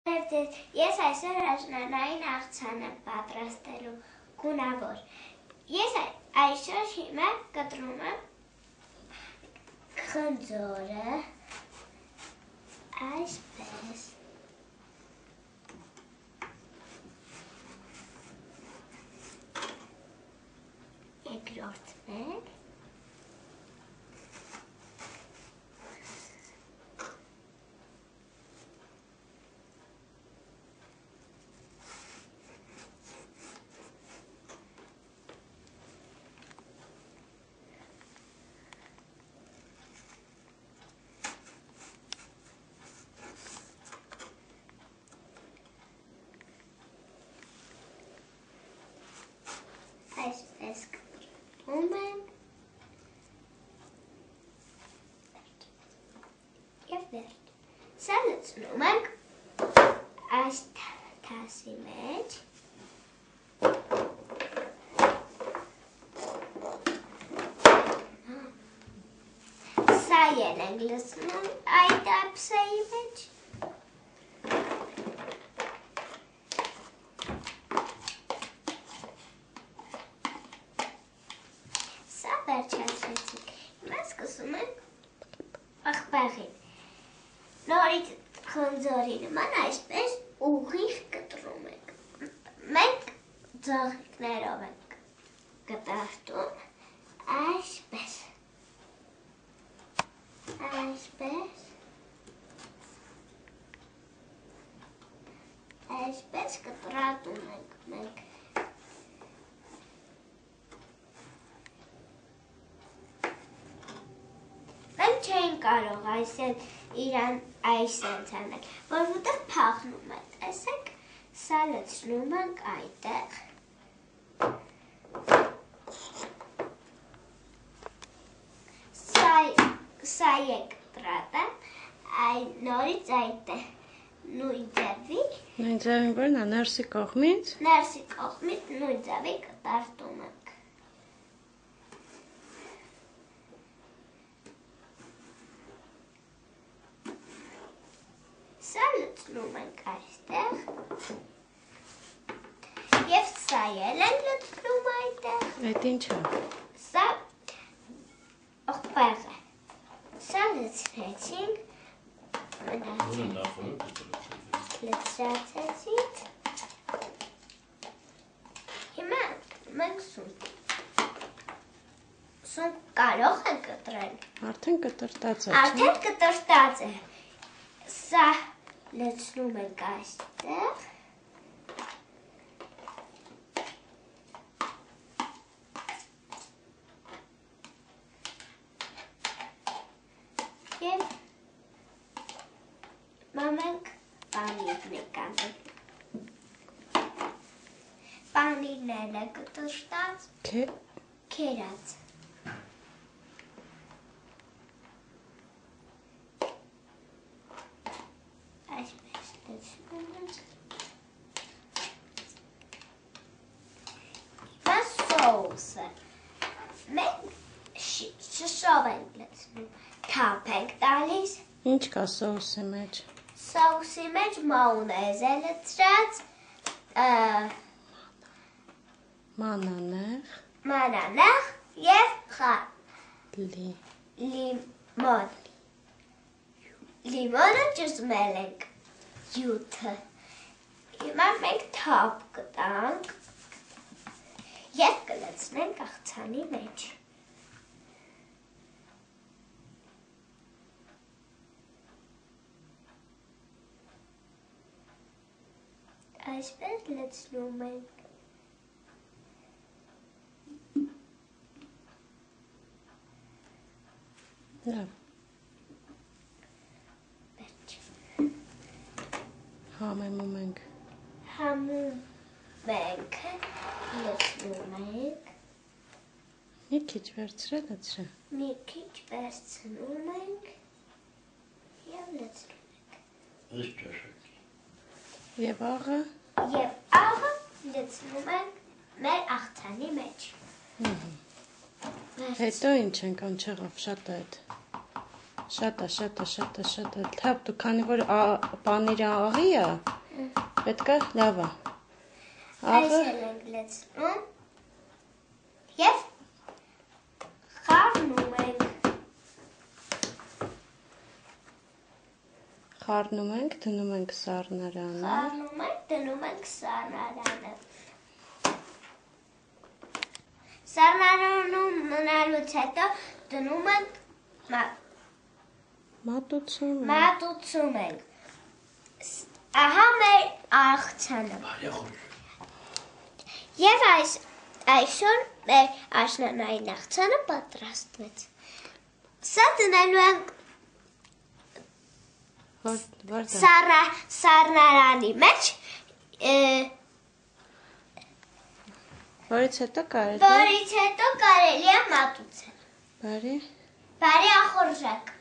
Ես այսօր աշնանային աղցան եմ պատրաստելու գունավոր։ Ես այսօր հիմա կտրում եմ խնձորը այսպես։ Երկրորդ մեկ։ Այսպես կտրում ենք և վերջ։ Սա լցնում ենք այս թասի մեջ։ Սա ել ենք լցնում այդ ափսեի մեջ։ Վերջացրեցինք։ Հիմա սկսում ենք աղբաղին։ Նորից խնձորի նման այսպես ուղիղ կտրում ենք։ Մենք ձողիկներով ենք կտրատում այսպես։ Այսպես կտրատում ենք մենք։ Չեն կարող իրան այսենց անել, որովհետև փախնում է, տեսեք, սա լցնում ենք այդտեղ։ Սա կտրատը, նորից այդտեղ նույն ձևի։ Նույն ձևին որն է, ներսի կողմից։ Ներսի կողմից նույն ձևի կտրատում ենք։ Սա լցնում ենք այստեղ և սա ել ենք լցնում այդտեղ։ Այդ ինչ է։ Սա աղբաղ է։ Սա լցրեցինք, լցրացեցինք, հիմա մենք սունկ։ Սունկ կարող ենք կտրել։ Արդեն կտրտած է, Արդեն կտրտած է։ Սա լցնում ենք այստեղ։ Եվ մենք պանիրն ենք անել։ Պանիրն էլ է կտրտած, քերած։ Այսպես լցնում ենք։ Հիմա սոուսը։ Մենք շշով ենք լցնում, թափ ենք տալիս։ Ինչ կա սոուսի մեջ։ Սոուսի մեջ մայոնեզ է լցրած, մանանեխ և լիմոն։ Լիմոնը ճզմել ենք յութը։ Հիմա մենք թափ կտանք և կլցնենք աղցանի մեջ։ Այսպես լցնում ենք։ Լավ։ Համեմում ենք։ Համում ենք, լցնում ենք։ Մի քիչ վերցրե, լցրե։ Մի քիչ վերցնում ենք և լցնում ենք։ Այս ճաշակի։ Եվ աղը։ Եվ աղը լցնում ենք մեր աղցանի մեջ։ Հետո ինչ ենք անչեղով, շատ է այդ։ Շատ է, թափ դու, քանի որ պանիրը աղի է, Պետք է լավ է։ Այս Աղը էլ ենք լցնում և խառնում ենք։ խառնում ենք, դնում ենք սառնարանը։ Խառնում ենք, դնում ենք սառնարանը։ Սառնարանում մնալուց հետո դնում ենք մատուցում ենք։ Ահա մեր աղցանը։ Եվ այսօր մեր աշնանային աղցանը պատրաստվեց։ Սա դնելու ենք սառնարանի մեջ, որից հետո կարելի է որից հետո կարելի է մատուցել։ բարի Բարի ախորժակ։